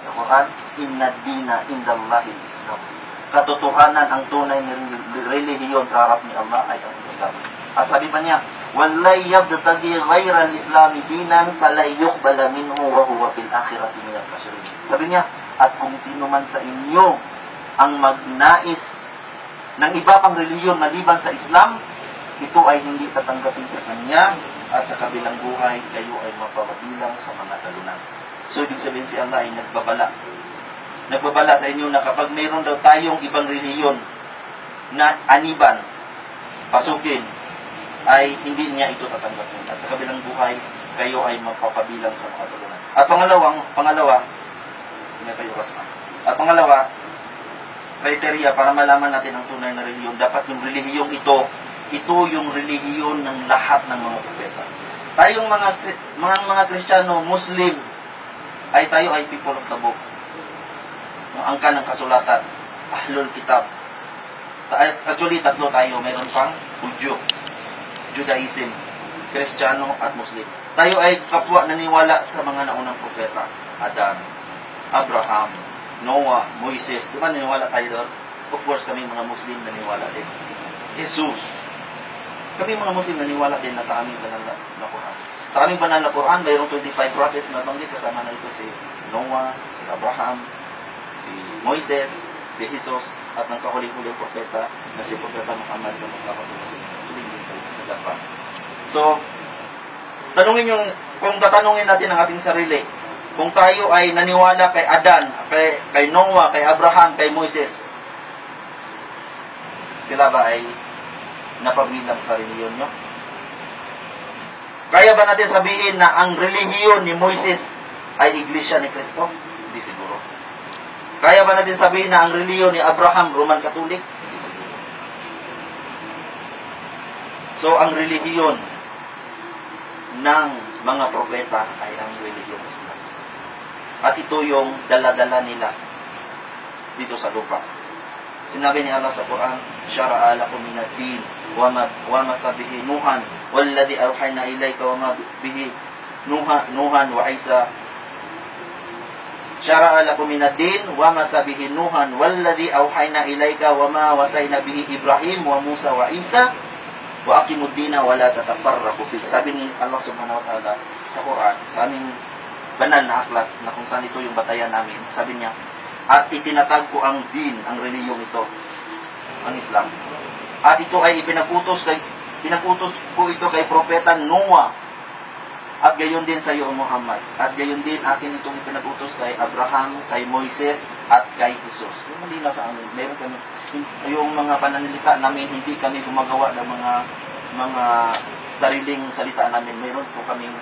sa Quran, inna dina indallahil Islam. Katotohanan, ang tunay na relihiyon sa harap ni Allah ay ang Islam. At sabi pa niya, وَالَّذِي يَبْتَغِي غَيْرَ الْإِسْلَامِ دِينًا فَلَا يُقْبَلَ مِنْهُ وَهُوَ فِي الْآخِرَةِ مِنَ الْخَاسِرِينَ. Sabi niya, at kung sino man sa inyo ang magnais ng iba pang relihiyon maliban sa Islam, ito ay hindi tatanggapin sa kanya, at sa kabilang buhay, kayo ay mapapabilang sa mga talunan. So, ibig sabihin si Allah ay nagbabala. Nagbabala sa inyo na kapag mayroon daw tayong ibang relihiyon na aniban, pasukin, ay hindi niya ito tatanggapin. At sa kabilang buhay, kayo ay mapapabilang sa mga talunan. At pangalawa, kriteria para malaman natin ang tunay na relihiyon, dapat yung relihiyong ito yung relihiyon ng lahat ng mga propeta. Tayong mga Kristiyano, Muslim, tayo ay people of the book. Ang angkan ng kasulatan, Ahlul Kitab. Actually, tatlo tayo. Mayroon pang Hudyo, Judaism, Kristiyano at Muslim. Tayo ay kapwa naniwala sa mga naunang propeta. Adan, Abraham, Noah, Moises. Diba naniwala tayo doon? Of course, kami mga Muslim naniwala din. Jesus. Kami mga Muslim naniwala din na sa aming banal na Quran. Sa aming banal na Quran, mayroong 25 prophets na banggit. Kasama na dito si Noah, si Abraham, si Moises, si Jesus, at ng kahuling-huling propeta na si Propeta Muhammad sallallahu alaihi wasallam. So, kung tatanungin natin ang ating sarili, kung tayo ay naniwala kay Adan, kay Noah, kay Abraham, kay Moises, sila ba ay napabilang sa relihiyon nyo? Kaya ba natin sabihin na ang relihiyon ni Moises ay Iglesia ni Cristo? Hindi siguro. Kaya ba natin sabihin na ang relihiyon ni Abraham, Roman Catholic? Hindi siguro. So, ang relihiyon ng mga propeta ay ang relihiyon Islam. At ito yung dala-dala nila dito sa lupa. Sinabi ni Allah sa Quran, syara'a lakum minad din wa ma sabihi Nuhan walladhi awhayna ilayka wa ma bihi Nuhan wa Isa. Syara'a lakum minad din wa ma sabihi Nuhan walladhi awhayna ilayka wa ma wasayna bihi Ibrahim wa Musa wa Isa wa aqimud dina wa la tatafarraqu fi. Sabi ni Allah subhanahu wa ta'ala sa Quran, sa aming banal na aklat na kung saan ito yung batayan namin, sabi niya, at itinatag ko ang din, ang reliyong ito, ang Islam. At ito ay pinakutos ko ito kay Propeta Noah. At gayon din sa iyo, Muhammad. At gayon din akin itong ipinakutos kay Abraham, kay Moises, at kay Jesus. Yung malinaw sa amin. Meron kami, yung mga pananalita namin, hindi kami gumagawa ng mga sariling salita namin. Meron po kaming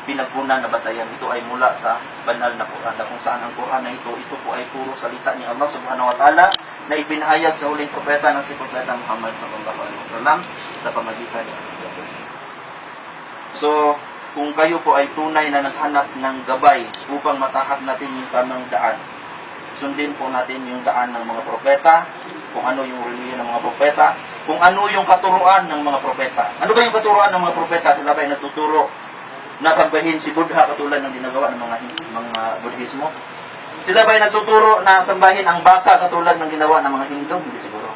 pinagkunan na batayan. Ito ay mula sa banal na Quran, na kung saan ang Quran na ito po ay puro salita ni Allah subhanahu wa ta'ala na ipinahayag sa huling propeta na si Propeta Muhammad sallallahu alaihi wasallam sa pamagitan ni Allah. So, kung kayo po ay tunay na naghanap ng gabay upang matahak natin yung tamang daan, sundin po natin yung daan ng mga propeta, kung ano yung relihiyon ng mga propeta, kung ano yung katuruan ng mga propeta. Ano ba yung katuruan ng mga propeta? Sila ba ay natuturo na sambahin si Buddha katulad ng ginagawa ng mga Budhismo? Sila ba ay nagtuturo na sambahin ang baka katulad ng ginawa ng mga Hindu? Hindi siguro.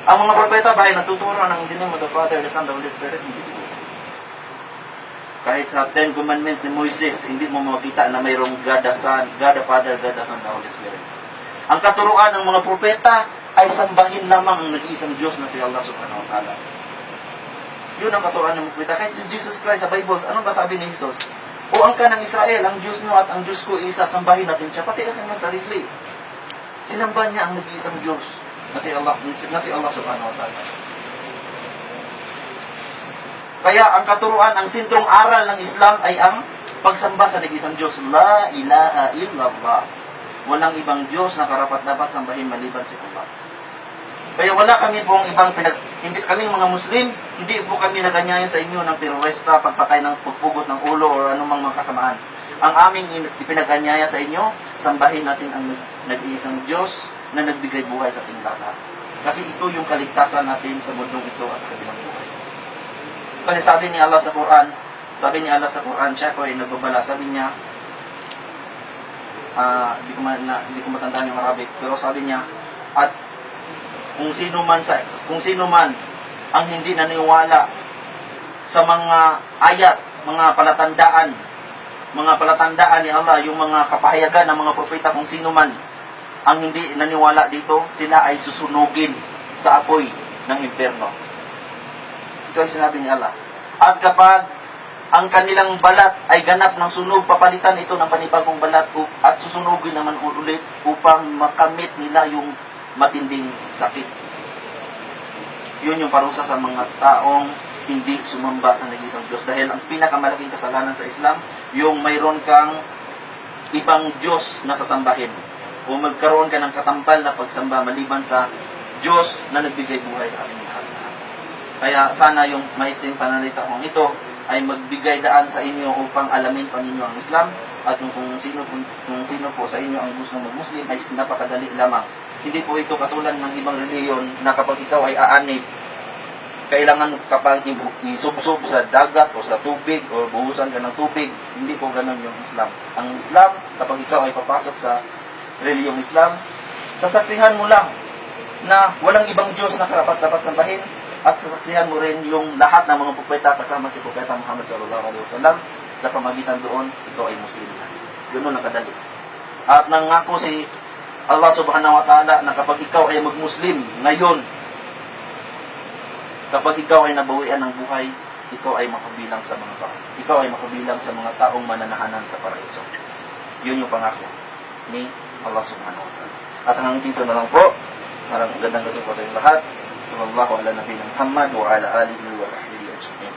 Ang mga propeta ba ay nagtuturo ng in the name of the Father, the Son, the Holy Spirit? Hindi siguro. Kahit sa 10 Commandments ni Moises, hindi mo makita na mayroong God the Son, God the Father, God the Son, the Holy Spirit. Ang katuruan ng mga propeta ay sambahin lamang ang nag-iisang Diyos na si Allah subhanahu wa ta'ala. Yun ang katuruan ng propeta. Kahit si Jesus Christ sa Bible, ano ba sabi ni Jesus? O ang kanang Israel, ang Diyos nyo at ang Diyos ko isa, sambahin natin siya, pati ang kanyang sarili. Sinamba niya ang nag-iisang Diyos na si Allah subhanahu wa ta'ala. Kaya ang katuruan, ang sentrong aral ng Islam ay ang pagsamba sa nag-iisang Diyos. La ilaha illallah. Walang ibang Diyos na karapat-dapat sambahin maliban si Allah. Kaya wala kami pong ibang hindi kaming mga Muslim, hindi po kami naganyaya sa inyo ng terorista, pagpatay ng pagpugot ng ulo o anumang mga kasamaan. Ang aming ipinaganyaya sa inyo, sambahin natin ang nag-iisang Diyos na nagbigay buhay sa ating lahat. Kasi ito yung kaligtasan natin sa mundong ito at sa kabilang buhay. Kasi sabi ni Allah sa Quran, siya po ay nagbabala, sabi niya, Di ko matandaan yung Arabic, pero sabi niya, at kung sino man ang hindi naniwala sa mga ayat, mga palatandaan ni Allah, yung mga kapahayagan ng mga propeta, kung sino man ang hindi naniwala dito, sila ay susunugin sa apoy ng impyerno. Ito ay sinabi ni Allah. At kapag ang kanilang balat ay ganap ng sunog, papalitan ito ng panibagong balat at susunugin naman ulit upang makamit nila yung matinding sakit. Yun yung parusa sa mga taong hindi sumamba sa nag-iisang Diyos. Dahil ang pinakamalaking kasalanan sa Islam, yung mayroon kang ibang Diyos na sasambahin. O magkaroon ka ng katampal na pagsamba maliban sa Diyos na nagbigay buhay sa ating lahat. Kaya sana yung maiksing panalita kong ito ay magbigay daan sa inyo upang alamin pa ninyo ang Islam, at kung sino po sa inyo ang gusto mag-Muslim ay napakadali lamang. Hindi po ito katulad ng ibang reliyon na kapag ikaw ay aanib, kailangan kapag isubsob sa dagat o sa tubig o buhusan ka ng tubig. Hindi po ganun yung Islam. Ang Islam, kapag ikaw ay papasok sa reliyong Islam, sasaksihan mo lang na walang ibang Diyos na karapat-dapat sambahin, at sasaksihan mo rin yung lahat ng mga propeta kasama si Propeta Muhammad SAW. Sa pamagitan doon, ikaw ay Muslim na. Ganun ang kadali. At nangako si Allah Subhanahu wa Ta'ala na kapag ikaw ay mag-Muslim ngayon, kapag ikaw ay nabawian ng buhay, ikaw ay makabilang sa mga taong mananahanan sa paraiso. Yun yung pangako ni Allah Subhanahu wa Ta'ala. At hanggang dito na lang po. Maraming gandang gabi po sa inyo lahat. Sallallahu ala nabiyina Muhammad wa ala alihi wa sahbihi ajma'in.